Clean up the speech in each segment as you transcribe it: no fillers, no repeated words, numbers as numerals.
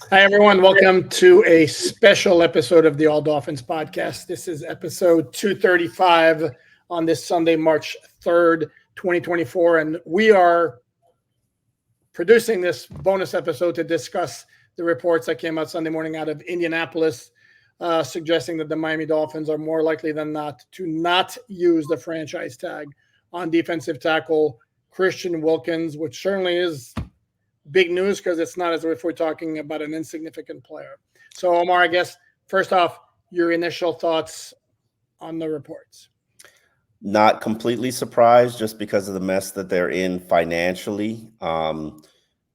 Hi, everyone. Welcome to a special episode of the All Dolphins podcast. This is episode 235 on this Sunday, March 3rd, 2024. And we are producing this bonus episode to discuss the reports that came out Sunday morning out of Indianapolis, suggesting that the Miami Dolphins are more likely than not to not use the franchise tag on defensive tackle Christian Wilkins, which certainly is big news because it's not as if we're talking about an insignificant player. So, Omar, I guess, first off, your initial thoughts on the reports. Not completely surprised just because of the mess that they're in financially.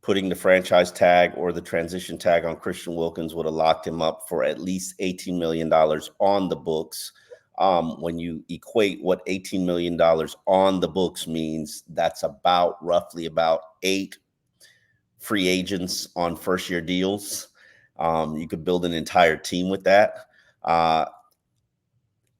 Putting the franchise tag or the transition tag on Christian Wilkins would have locked him up for at least $18 million on the books. When you equate what $18 million on the books means, that's roughly about 8 free agents on first-year deals. You could build an entire team with that. I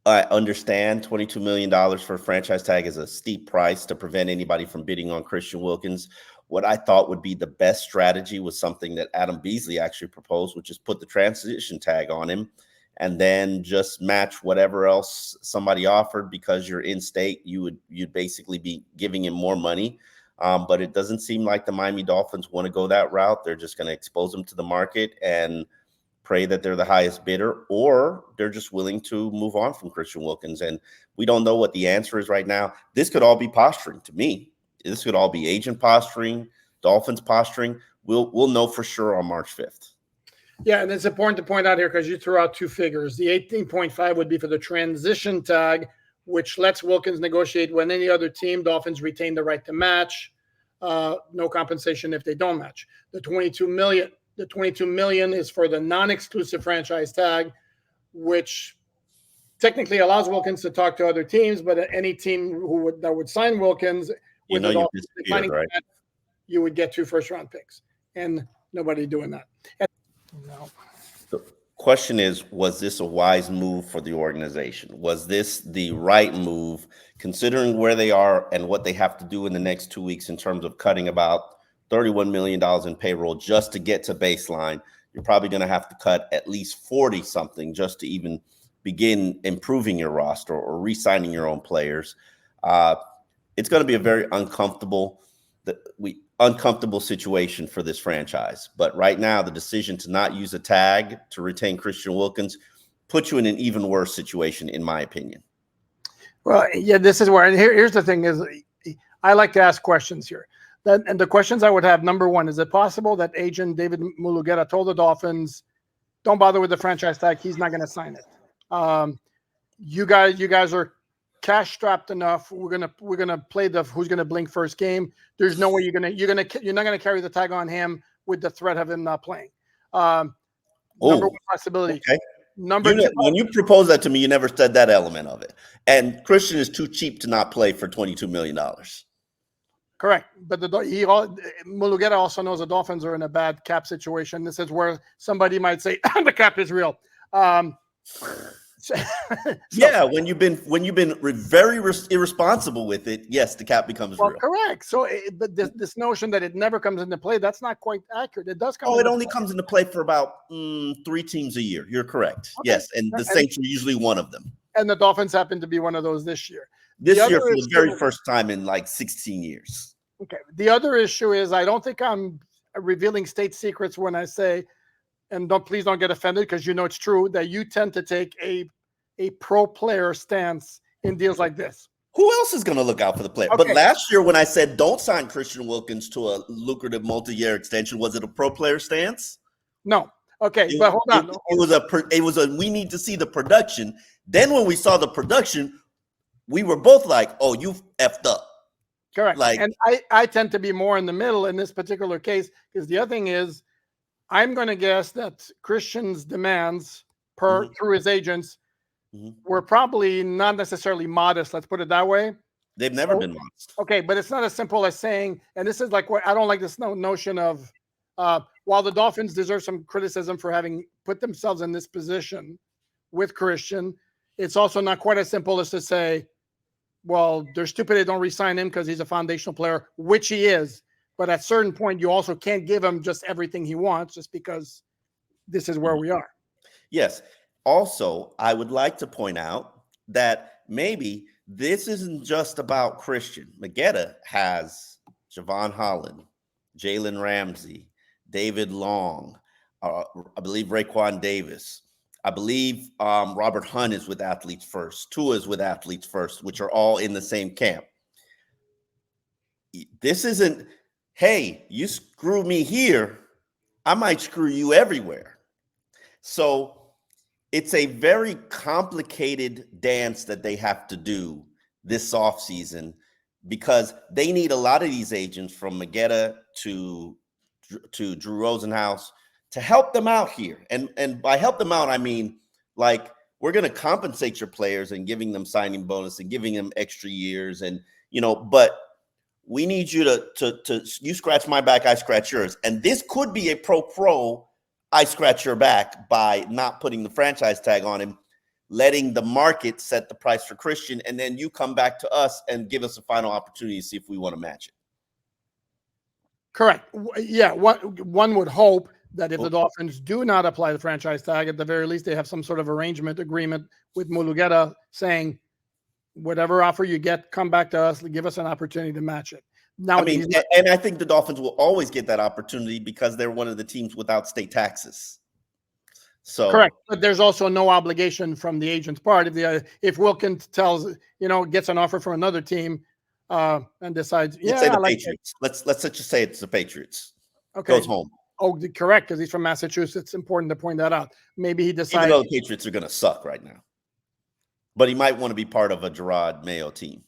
understand $22 million for a franchise tag is a steep price to prevent anybody from bidding on Christian Wilkins. What I thought would be the best strategy was something that Adam Beasley actually proposed, which is put the transition tag on him and then just match whatever else somebody offered. Because you're in state, you'd basically be giving him more money. But it doesn't seem like the Miami Dolphins want to go that route. They're just going to expose them to the market and pray that they're the highest bidder, or they're just willing to move on from Christian Wilkins. And we don't know what the answer is right now. This could all be posturing to me. This could all be agent posturing, Dolphins posturing. We'll know for sure on March 5th. Yeah, and it's important to point out here because you threw out two figures. The 18.5 would be for the transition tag, which lets Wilkins negotiate when any other team. Dolphins retain the right to match. No compensation if they don't match. The 22 million is for the non-exclusive franchise tag, which technically allows Wilkins to talk to other teams, but any team that would sign Wilkins with the Dolphins declining right? that, you would get 2 first-round picks, and nobody doing that. No. The question is, was this a wise move for the organization? Was this the right move, considering where they are and what they have to do in the next 2 weeks in terms of cutting about $31 million in payroll just to get to baseline? You're probably going to have to cut at least 40 something just to even begin improving your roster or re-signing your own players. It's going to be a very uncomfortable situation for this franchise. But right now, the decision to not use a tag to retain Christian Wilkins puts you in an even worse situation, in my opinion. Well, yeah, this is where, and here's the thing is, I like to ask questions here. And the questions I would have, number one, is it possible that agent David Mulugeta told the Dolphins, don't bother with the franchise tag, he's not going to sign it. You guys are cash strapped enough. We're gonna play the who's gonna blink first game. There's no way you're not gonna carry the tag on him with the threat of him not playing. Number one possibility. Okay. Number two, when you proposed that to me, you never said that element of it. And Christian is too cheap to not play for $22 million. Correct, but Mulugeta also knows the Dolphins are in a bad cap situation. This is where somebody might say the cap is real. Yeah, when you've been very irresponsible with it, yes, the cap becomes real. Correct. So, but this notion that it never comes into play, that's not quite accurate. It does come. It only comes into play for about 3 teams a year. You're correct. Okay. Yes, and the Saints are usually one of them. And the Dolphins happen to be one of those this year. This year for the very first time in like 16 years. Okay. The other issue is I don't think I'm revealing state secrets when I say, and please don't get offended because you know it's true, that you tend to take a pro player stance in deals like this. Who else is going to look out for the player? Okay. But last year when I said don't sign Christian Wilkins to a lucrative multi-year extension, was it a pro player stance? No. Okay, but hold on. It was a we need to see the production. Then when we saw the production, we were both like, oh, you effed up. Correct. And I tend to be more in the middle in this particular case because the other thing is I'm going to guess that Christian's demands through his agents were probably not necessarily modest. Let's put it that way. They've never been modest. Okay, but it's not as simple as saying, and this is like what I don't like this notion of while the Dolphins deserve some criticism for having put themselves in this position with Christian, it's also not quite as simple as to say, well, they're stupid they don't re-sign him because he's a foundational player, which he is. But at a certain point, you also can't give him just everything he wants just because this is where we are. Yes. Also, I would like to point out that maybe this isn't just about Christian. Magetta has Javon Holland, Jalen Ramsey, David Long, I believe Raekwon Davis. I believe Robert Hunt is with Athletes First. Tua is with Athletes First, which are all in the same camp. This isn't, hey, you screw me here, I might screw you everywhere. So it's a very complicated dance that they have to do this offseason because they need a lot of these agents from Magetta to Drew Rosenhaus to help them out here. And by help them out, I mean, like, we're going to compensate your players and giving them signing bonus and giving them extra years. And, but we need you to you scratch my back, I scratch yours. And this could be a pro, I scratch your back by not putting the franchise tag on him, letting the market set the price for Christian. And then you come back to us and give us a final opportunity to see if we want to match it. Correct. Yeah. One would hope that if the Dolphins do not apply the franchise tag, at the very least, they have some sort of agreement with Mulugeta saying, whatever offer you get, come back to us, give us an opportunity to match it. Now, and I think the Dolphins will always get that opportunity because they're one of the teams without state taxes. So correct, but there's also no obligation from the agent's part. If Wilkins gets an offer from another team and decides, let's say the Patriots. Let's just say it's the Patriots. Okay, goes home. Oh, correct, because he's from Massachusetts. It's important to point that out. Maybe he decides. Even though the Patriots are going to suck right now, but he might want to be part of a Gerard Mayo team.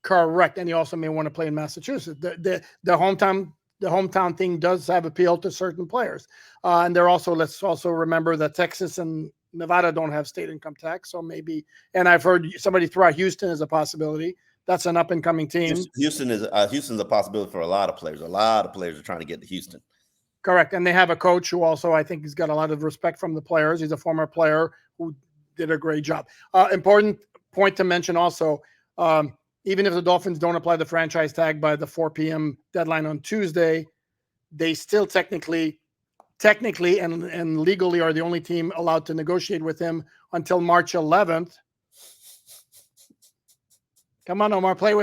Correct, and he also may want to play in Massachusetts. The hometown thing does have appeal to certain players, and let's also remember that Texas and Nevada don't have state income tax, so maybe. And I've heard somebody throw out Houston as a possibility. That's an up and coming team. Houston's a possibility for a lot of players. A lot of players are trying to get to Houston. Correct, and they have a coach who also I think has got a lot of respect from the players. He's a former player who did a great job. Important point to mention also. Even if the Dolphins don't apply the franchise tag by the 4 p.m. deadline on Tuesday, they still technically and legally are the only team allowed to negotiate with him until March 11th. Come on, Omar, play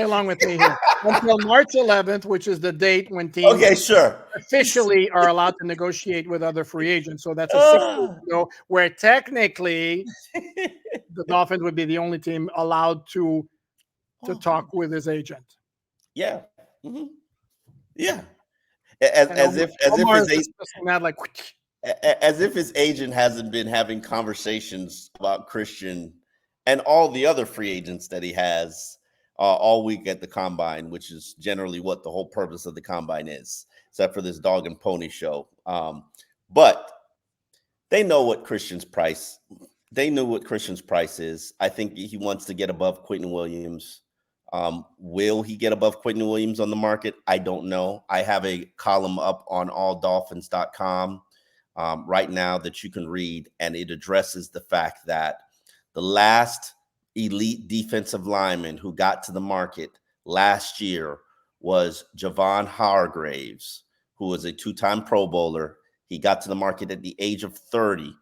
along with me here. Until March 11th, which is the date when teams officially are allowed to negotiate with other free agents. So that's a 6 weeks ago, where technically the Dolphins would be the only team allowed to talk with his agent. Yeah. Mm-hmm. Yeah. As if his agent hasn't been having conversations about Christian and all the other free agents that he has all week at the combine, which is generally what the whole purpose of the combine is, except for this dog and pony show. But they know what Christian's price. They knew what Christian's price is. I think he wants to get above Quentin Williams. Will he get above Quentin Williams on the market? I don't know. I have a column up on alldolphins.com right now that you can read, and it addresses the fact that the last elite defensive lineman who got to the market last year was Javon Hargraves, who was a 2-time Pro Bowler. He got to the market at the age of 30,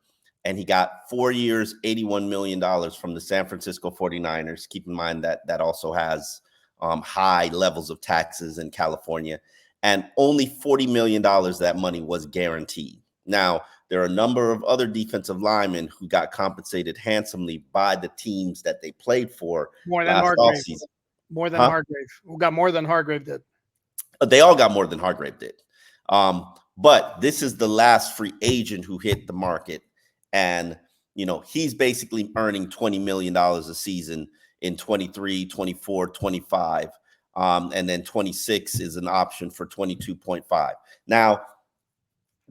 and he got 4 years, $81 million from the San Francisco 49ers. Keep in mind that also has high levels of taxes in California, and only $40 million of that money was guaranteed. Now, there are a number of other defensive linemen who got compensated handsomely by the teams that they played for last offseason. More than Hargrave. Who got more than Hargrave did? They all got more than Hargrave did. But this is the last free agent who hit the market. And, he's basically earning $20 million a season in 23, 24, 25. And then 26 is an option for 22.5. Now,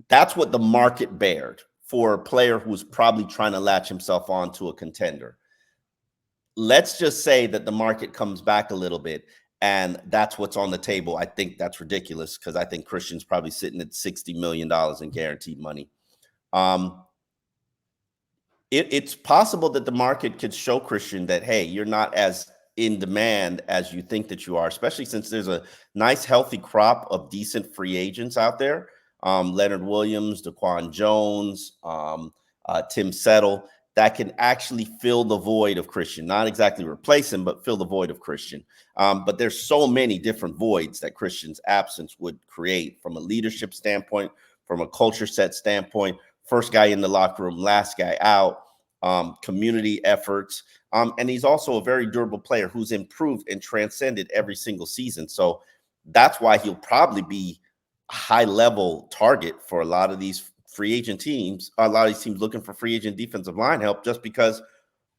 that's what the market bared for a player who's probably trying to latch himself on to a contender. Let's just say that the market comes back a little bit and that's what's on the table. I think that's ridiculous because I think Christian's probably sitting at $60 million in guaranteed money. It's possible that the market could show Christian that, hey, you're not as in demand as you think that you are, especially since there's a nice, healthy crop of decent free agents out there. Leonard Williams, Daquan Jones, Tim Settle, that can actually fill the void of Christian. Not exactly replace him, but fill the void of Christian. But there's so many different voids that Christian's absence would create from a leadership standpoint, from a culture set standpoint, first guy in the locker room, last guy out, community efforts. And he's also a very durable player who's improved and transcended every single season. So that's why he'll probably be a high-level target for a lot of these free agent teams, a lot of these teams looking for free agent defensive line help, just because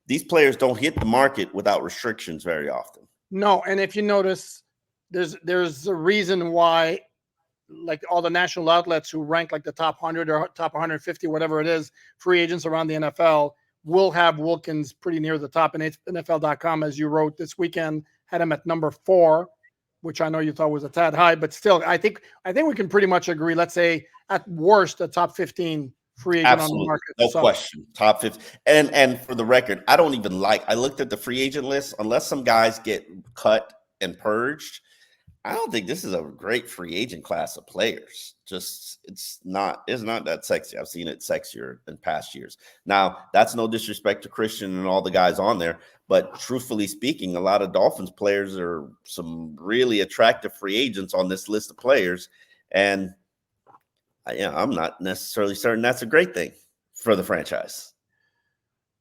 these players don't hit the market without restrictions very often. No, and if you notice, there's a reason why, like all the national outlets who rank like the top 100 or top 150, whatever it is, free agents around the NFL will have Wilkins pretty near the top. And NFL.com, as you wrote this weekend, had him at number 4, which I know you thought was a tad high, but still, I think we can pretty much agree. Let's say at worst, a top 15 free agent on the market. No question. Top 15. And for the record, I looked at the free agent list. Unless some guys get cut and purged, I don't think this is a great free agent class of players. Just it's not that sexy. I've seen it sexier in past years. Now, that's no disrespect to Christian and all the guys on there, but truthfully speaking, a lot of Dolphins players are some really attractive free agents on this list of players. And I'm not necessarily certain that's a great thing for the franchise.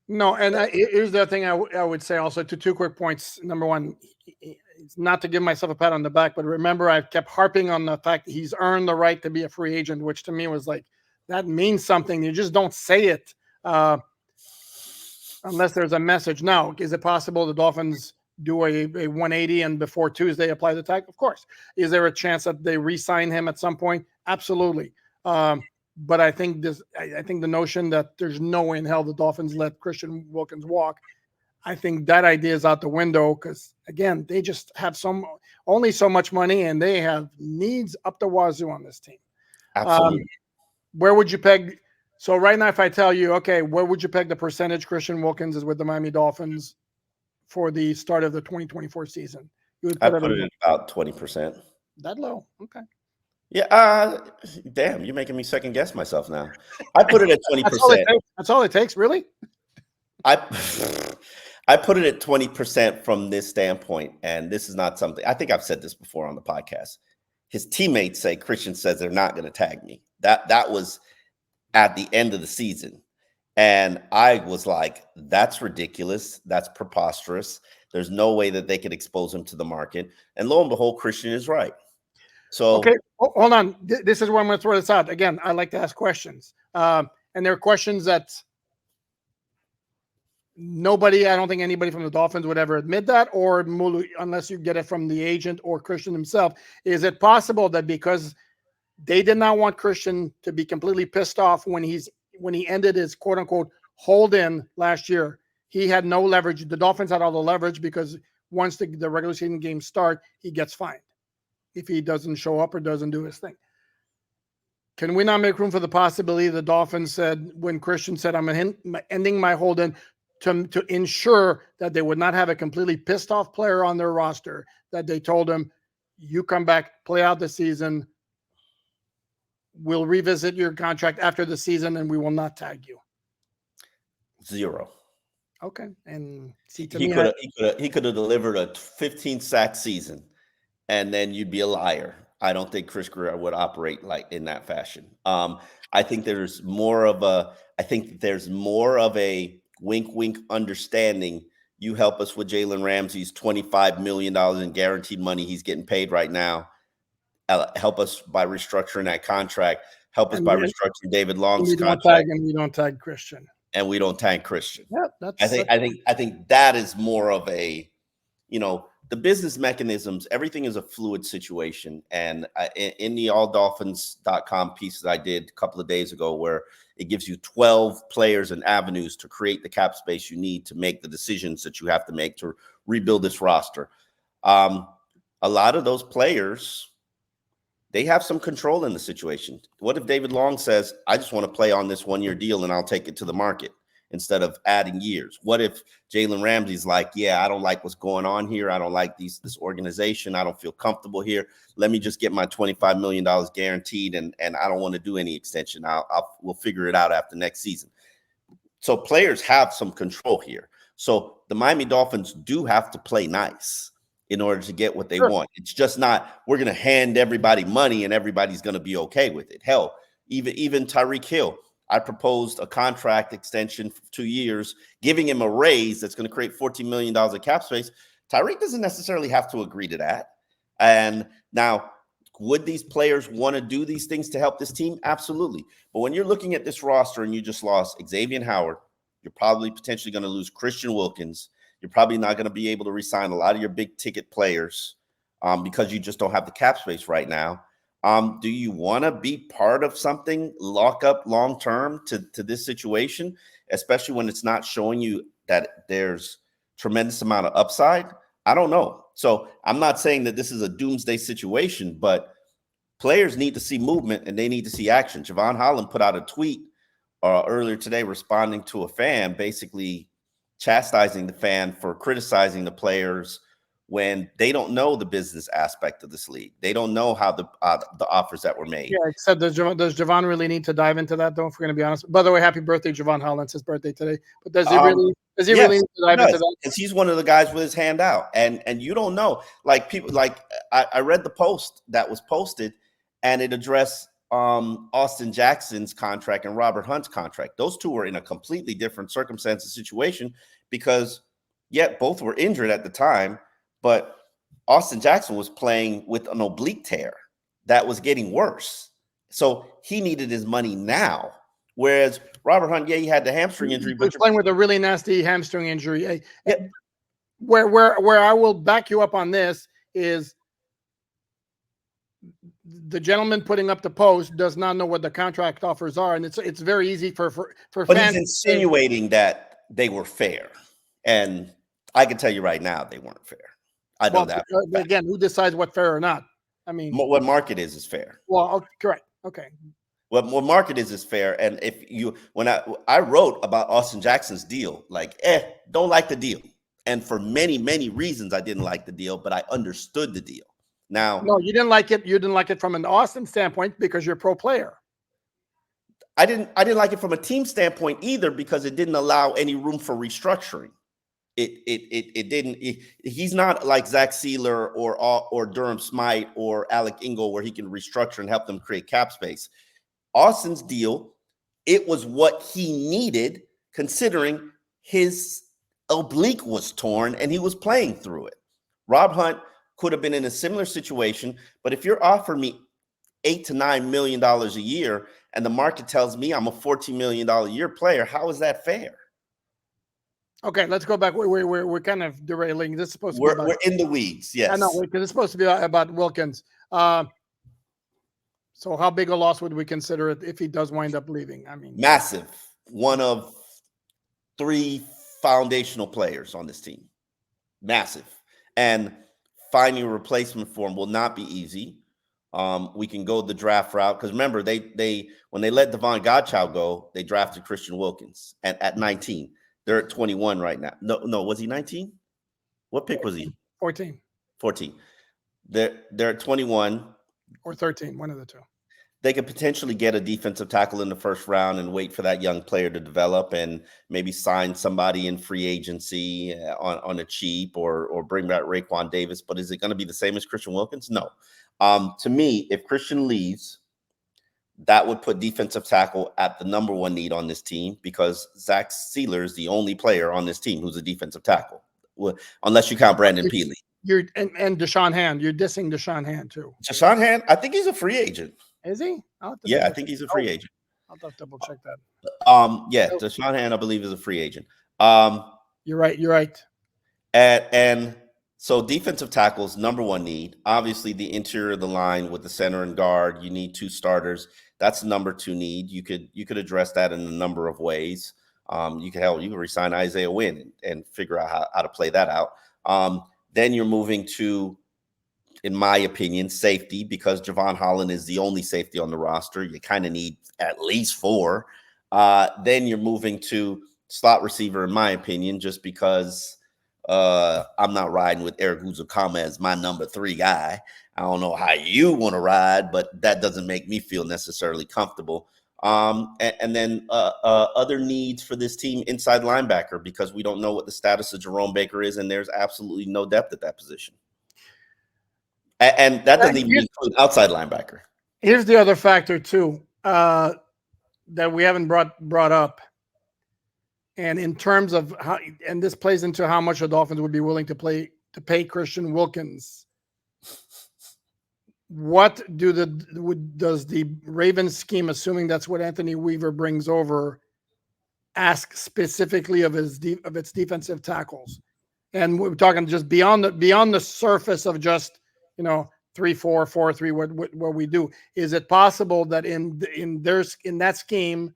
No, and here's the other thing I would say also, to 2 quick points. Number one, it's not to give myself a pat on the back, but remember, I've kept harping on the fact that he's earned the right to be a free agent, which to me was like, that means something. You just don't say it unless there's a message. Now, is it possible the Dolphins do a 180 and before Tuesday apply the tag? Of course. Is there a chance that they re-sign him at some point? Absolutely. But I think the notion that there's no way in hell the Dolphins let Christian Wilkins walk, I think that idea is out the window, because again, they just have only so much money, and they have needs up the wazoo on this team. Absolutely. Where would you peg? So right now, if I tell you, okay, where would you peg the percentage Christian Wilkins is with the Miami Dolphins for the start of the 2024 season? You would put it at about 20%. That low? Okay. Yeah. Damn, you're making me second guess myself now. I put it at 20%. That's all it takes, really? I put it at 20% from this standpoint, and this is not something, I think I've said this before on the podcast. His teammates say Christian says they're not going to tag me. That was at the end of the season. And I was like, that's ridiculous. That's preposterous. There's no way that they could expose him to the market. And lo and behold, Christian is right. So, okay, hold on. This is where I'm going to throw this out. Again, I like to ask questions. And there are questions that I don't think anybody from the Dolphins would ever admit that, or unless you get it from the agent or Christian himself. Is it possible that because they did not want Christian to be completely pissed off when he ended his quote unquote hold in last year, he had no leverage? The Dolphins had all the leverage because once the regular season games start, he gets fined if he doesn't show up or doesn't do his thing. Can we not make room for the possibility the Dolphins said, when Christian said, I'm ending my hold in, to ensure that they would not have a completely pissed off player on their roster, that they told him, you come back, play out the season, we'll revisit your contract after the season, and we will not tag you? 0. Okay. And see, he could have delivered a 15 sack season, and then you'd be a liar. I don't think Chris Greer would operate like in that fashion. I think there's more of a wink, wink understanding. You help us with Jalen Ramsey's $25 million in guaranteed money he's getting paid right now. Help us by restructuring that contract. Help us by restructuring David Long's contract. We don't tag Christian. And we don't tag Christian. Yeah, I think that is more of a, the business mechanisms. Everything is a fluid situation. And in the alldolphins.com piece that I did a couple of days ago, where it gives you 12 players and avenues to create the cap space you need to make the decisions that you have to make to rebuild this roster. A lot of those players, they have some control in the situation. What if David Long says, I just want to play on this 1-year deal and I'll take it to the market? instead of adding years? What if Jalen Ramsey's like, yeah, I don't like what's going on here. I don't like this organization. I don't feel comfortable here. Let me just get my $25 million guaranteed, and I don't want to do any extension. We'll figure it out after next season. So players have some control here. So the Miami Dolphins do have to play nice in order to get what they want. It's just not, we're going to hand everybody money and everybody's going to be okay with it. Hell, even Tyreek Hill, I proposed a contract extension for 2 years, giving him a raise that's going to create $14 million of cap space. Tyreek doesn't necessarily have to agree to that. And now, would these players want to do these things to help this team? Absolutely. But when you're looking at this roster and you just lost Xavier Howard, you're probably potentially going to lose Christian Wilkins. You're probably not going to be able to re-sign a lot of your big ticket players because you just don't have the cap space right now. Do you want to be part of something, lock up long-term to this situation, especially when it's not showing you that there's tremendous amount of upside? I don't know. So I'm not saying that this is a doomsday situation, but players need to see movement and they need to see action. Javon Holland put out a tweet earlier today responding to a fan, basically chastising the fan for criticizing the players when they don't know the business aspect of this league. They don't know how the offers that were made. Yeah, except does Javon really need to dive into that, though, if we're going to be honest? By the way, happy birthday, Javon Holland. It's his birthday today. But does he really really need to dive into that? Because he's one of the guys with his hand out. And you don't know. Like people, like I read the post that was posted, and it addressed Austin Jackson's contract and Robert Hunt's contract. Those two were in a completely different circumstance and situation because, both were injured at the time, but Austin Jackson was playing with an oblique tear that was getting worse. So he needed his money now. Whereas Robert Hunt, he had the hamstring injury. But playing with a really nasty hamstring injury. Where I will back you up on this is the gentleman putting up the post does not know what the contract offers are, and it's very easy for but fans. He's insinuating that they were fair, and I can tell you right now they weren't fair. I know that. Again, who decides what fair or not? I mean, what market is fair. Well, correct. Okay. What market is fair. And when I wrote about Austin Jackson's deal, don't like the deal. And for many, many reasons, I didn't like the deal, but I understood the deal. Now, no, you didn't like it. You didn't like it from an Austin standpoint because you're a pro player. I didn't like it from a team standpoint either because it didn't allow any room for restructuring. It didn't. He's not like Zach Sealer or Durham Smythe or Alec Ingold where he can restructure and help them create cap space. Austin's deal, it was what he needed considering his oblique was torn and he was playing through it. Rob Hunt could have been in a similar situation, but if you're offering me $8 to $9 million a year and the market tells me I'm a $14 million a year player, how is that fair? Okay, let's go back. We're kind of derailing. This is supposed to be we're in the weeds. Yes, I know, because it's supposed to be about Wilkins. So how big a loss would we consider it if he does wind up leaving? I mean, massive. One of 3 foundational players on this team. Massive. And finding a replacement for him will not be easy. We can go the draft route because remember, they when they let Devon Godchild go, they drafted Christian Wilkins at 19. They're at 21 right now. No, was he 19? What pick was he? 14. They're at 21 or 13, one of the two. They could potentially get a defensive tackle in the first round and wait for that young player to develop and maybe sign somebody in free agency on a cheap or bring back Raekwon Davis. But is it going to be the same as Christian Wilkins? No. To me, if Christian leaves, that would put defensive tackle at the number 1 need on this team because Zach Sealer is the only player on this team who's a defensive tackle, unless you count Brandon Peely. And Deshaun Hand. You're dissing Deshaun Hand too. Deshaun Hand, I think he's a free agent. Is he? Yeah, I think he's a free agent. I'll have to double check that. Deshaun Hand, I believe, is a free agent. You're right. And so defensive tackles, number 1 need. Obviously, the interior of the line with the center and guard, you need 2 starters. That's the number 2 need. You could address that in a number of ways. You can resign Isaiah Wynn and figure out how to play that out. Then you're moving to, in my opinion, safety, because Javon Holland is the only safety on the roster. You kind of need at least 4. Then you're moving to slot receiver, in my opinion, just because I'm not riding with Eric Uzukama as my number 3 guy. I don't know how you want to ride, but that doesn't make me feel necessarily comfortable. And then other needs for this team, inside linebacker, because we don't know what the status of Jerome Baker is, and there's absolutely no depth at that position. And that doesn't even include outside linebacker. Here's the other factor too that we haven't brought up, and in terms of how, and this plays into how much the Dolphins would be willing to pay Christian Wilkins. What does the Ravens scheme, assuming that's what Anthony Weaver brings over, ask specifically of its defensive tackles? And we're talking just beyond the surface of just 3-4, 4-3. What we do, is it possible that in that scheme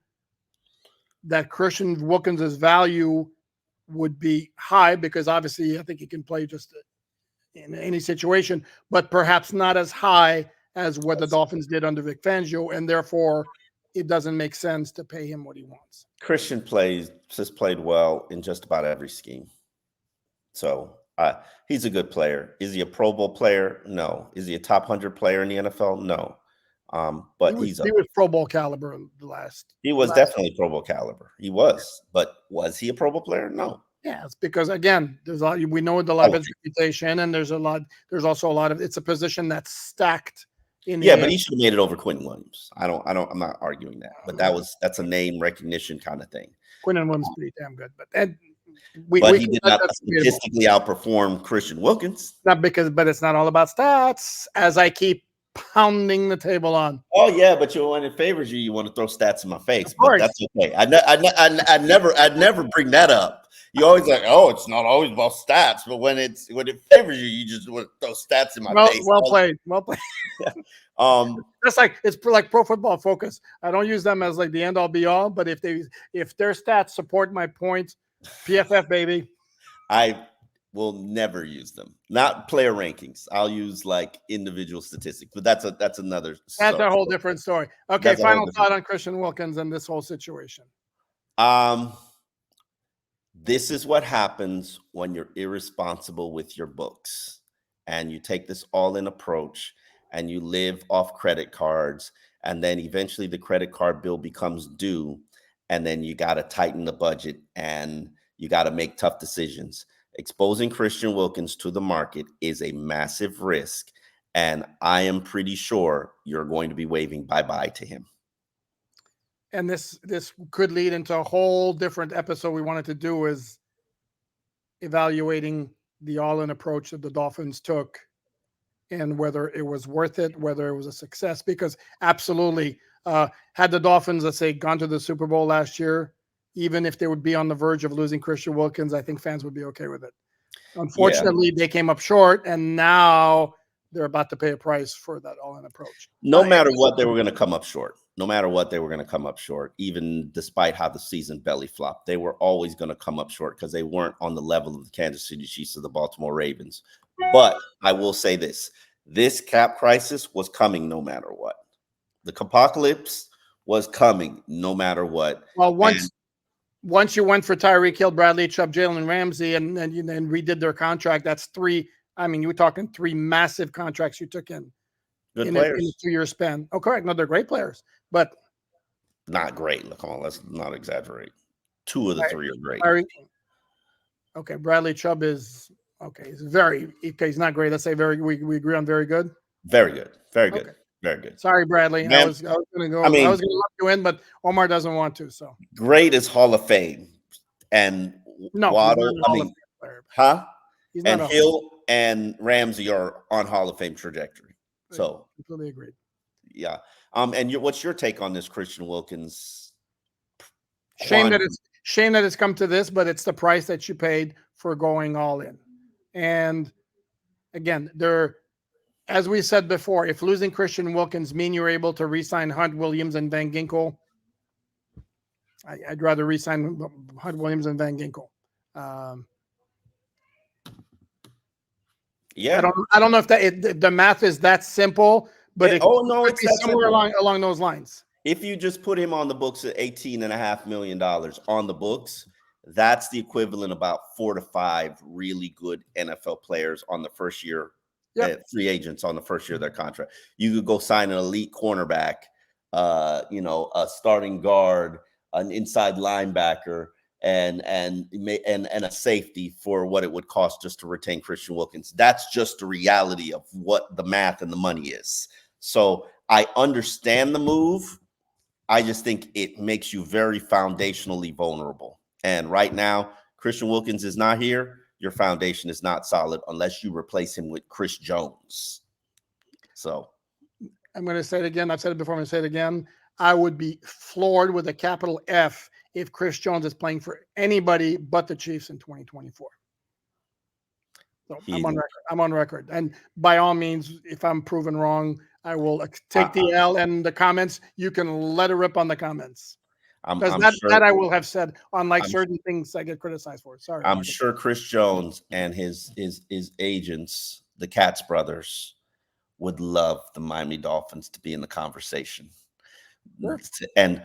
that Christian Wilkins' value would be high, because obviously I think he can play just in any situation, but perhaps not as high as what the Dolphins did under Vic Fangio, and therefore it doesn't make sense to pay him what he wants. Christian just played well in just about every scheme. So he's a good player. Is he a Pro Bowl player? No. Is he a top 100 player in the NFL? No. But he was Pro Bowl caliber He was definitely Pro Bowl caliber. He was. But was he a Pro Bowl player? No. Yeah, it's because, again, there's a lot, we know a lot of his reputation, and there's also a lot of, it's a position that's stacked in the but he should have made it over Quentin Williams. I'm not arguing that, but that's a name recognition kind of thing. Quentin Williams is pretty damn good, but he did not statistically outperform Christian Wilkins. But it's not all about stats, as I keep pounding the table on. Oh yeah, but when it favors you, you want to throw stats in my face. But that's okay. I never bring that up. You always like, oh, it's not always about stats, but when it favors you, you just want to throw stats in my face. Well played. It's like Pro Football Focus. I don't use them as like the end all be all, but if their stats support my point, PFF baby. I will never use them. Not player rankings. I'll use like individual statistics, but that's another. That's a whole different story. Okay, final thought on Christian Wilkins and this whole situation. This is what happens when you're irresponsible with your books and you take this all-in approach and you live off credit cards, and then eventually the credit card bill becomes due, and then you got to tighten the budget and you got to make tough decisions. Exposing Christian Wilkins to the market is a massive risk, and I am pretty sure you're going to be waving bye-bye to him. And this could lead into a whole different episode we wanted to do, is evaluating the all-in approach that the Dolphins took and whether it was worth it, whether it was a success. Because absolutely, had the Dolphins, let's say, gone to the Super Bowl last year, even if they would be on the verge of losing Christian Wilkins, I think fans would be okay with it. Unfortunately, they came up short, and now they're about to pay a price for that all-in approach. No matter what, they were going to come up short. No matter what, they were going to come up short, even despite how the season belly flopped. They were always going to come up short because they weren't on the level of the Kansas City Chiefs or the Baltimore Ravens. But I will say this cap crisis was coming no matter what. The apocalypse was coming no matter what. Well, once you went for Tyreek Hill, Bradley Chubb, Jalen Ramsey, and redid their contract, that's 3. I mean, you were talking 3 massive contracts you took in. Good in players. In a 2-year span. Oh, correct. No, they're great players, but not great. Come on, let's not exaggerate. 2 of the 3 are great. Okay, Bradley Chubb is okay. He's not great. Let's say we agree on very good. Very good. Very good. Okay. Very good. Sorry, Bradley. I was going to go. I was going to let you in, but Omar doesn't want to. So great is Hall of Fame, and Waddle. And Hill and Ramsey are on Hall of Fame trajectory. So completely agreed. Yeah. And what's your take on this Christian Wilkins? Shame that it's come to this, but it's the price that you paid for going all in. And again, as we said before, if losing Christian Wilkins mean you're able to re-sign Hunt, Williams, and Van Ginkel, I'd rather re-sign Hunt, Williams, and Van Ginkel. Yeah, I don't know if the math is that simple, but it's somewhere along those lines. If you just put him on the books at $18.5 million on the books, That's the equivalent about 4 to 5 really good NFL players on the first year, free agents on the first year of their contract. You could go sign an elite cornerback, a starting guard, an inside linebacker, and a safety for what it would cost just to retain Christian Wilkins. That's just the reality of what the math and the money is. So I understand the move. I just think it makes you very foundationally vulnerable. And right now, Christian Wilkins is not here. Your foundation is not solid unless you replace him with Chris Jones. So I'm going to say it again. I've said it before. I'm going to say it again. I would be floored with a capital F if Chris Jones is playing for anybody but the Chiefs in 2024. So I'm on record. And by all means, if I'm proven wrong, I will take the L and the comments. You can let it rip on the comments. Because that I will have said, unlike certain things I get criticized for. Sorry. I'm sure Chris Jones and his agents, the Katz brothers, would love the Miami Dolphins to be in the conversation. Sure. And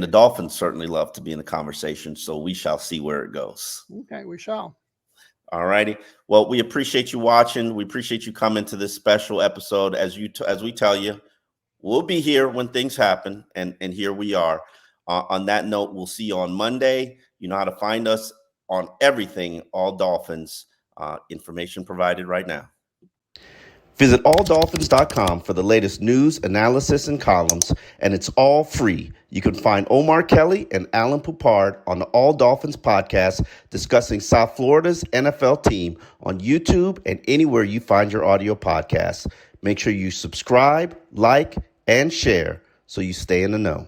the Dolphins certainly love to be in the conversation. So we shall see where it goes. Okay, we shall. All righty. Well, we appreciate you watching. We appreciate you coming to this special episode. As we tell you, we'll be here when things happen, and here we are. On that note, we'll see you on Monday. You know how to find us on everything All Dolphins. Information provided right now. Visit alldolphins.com for the latest news, analysis, and columns, and it's all free. You can find Omar Kelly and Alan Poupard on the All Dolphins podcast discussing South Florida's NFL team on YouTube and anywhere you find your audio podcasts. Make sure you subscribe, like, and share so you stay in the know.